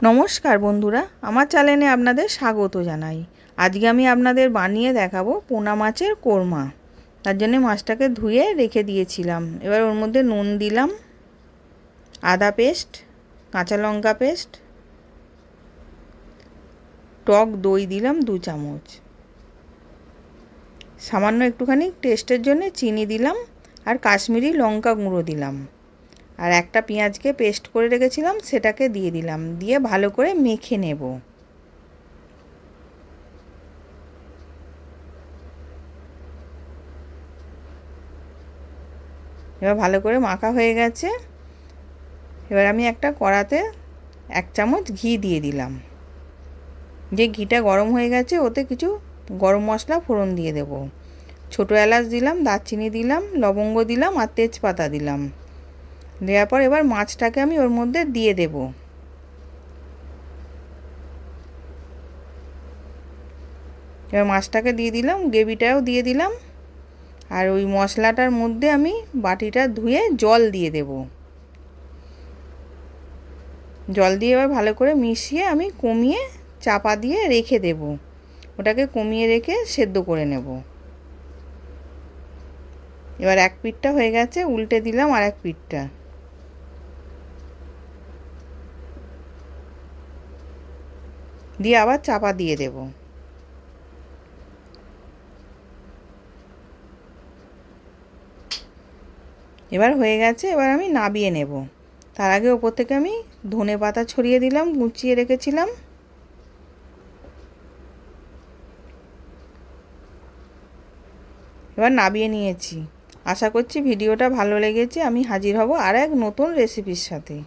নমস্কার বন্ধুরা, আমার চ্যানেলে আপনাদের স্বাগত জানাই। আজকে আমি আপনাদের বানিয়ে দেখাবো পোনা মাছের কোরমা। তার জন্য মাছটাকে ধুয়ে রেখে দিয়েছিলাম। এবার ওর মধ্যে নুন দিলাম, আদা পেস্ট, কাঁচা লঙ্কা পেস্ট, টক দই দিলাম 2 চামচ, সামান্য একটুখানি টেস্টের জন্য চিনি দিলাম, আর কাশ্মীরি লঙ্কা গুঁড়ো দিলাম, আর একটা পেঁয়াজকে পেস্ট করে রেখেছিলাম সেটাকে দিয়ে দিলাম। দিয়ে ভালো করে মেখে নেব। এবার ভালো করে মাখা হয়ে গেছে। এবার আমি একটা কড়াতে 1 চামচ ঘি দিয়ে দিলাম। যে ঘিটা গরম হয়ে গেছে ওতে কিছু গরম মশলা ফোড়ন দিয়ে দেব। ছোটো এলাচ দিলাম, দারচিনি দিলাম, লবঙ্গ দিলাম, আর তেজপাতা দিলাম। দেওয়ার পর এবার মাছটাকে আমি ওর মধ্যে দিয়ে দেব। এবার মাছটাকে দিয়ে দিলাম, গ্রেভিটাও দিয়ে দিলাম, আর ওই মশলাটার মধ্যে আমি বাটিটা ধুয়ে জল দিয়ে দেব। জল দিয়ে এবার ভালো করে মিশিয়ে আমি কমিয়ে চাপা দিয়ে রেখে দেব। ওটাকে কমিয়ে রেখে সেদ্ধ করে নেব। এবার এক পিঠটা হয়ে গেছে, উল্টে দিলাম আর এক পিঠটা। দিয়ে আবার চাপা দিয়ে দেব। এবার হয়ে গেছে, এবার আমি নাবিয়ে নেব। তার আগে ওপর থেকে আমি ধনে পাতা ছড়িয়ে দিলাম, কুচিয়ে রেখেছিলাম। এবার নাবিয়ে নিয়েছি। আশা করছি ভিডিওটা ভালো লেগেছে। আমি হাজির হব আর এক নতুন রেসিপির সাথে।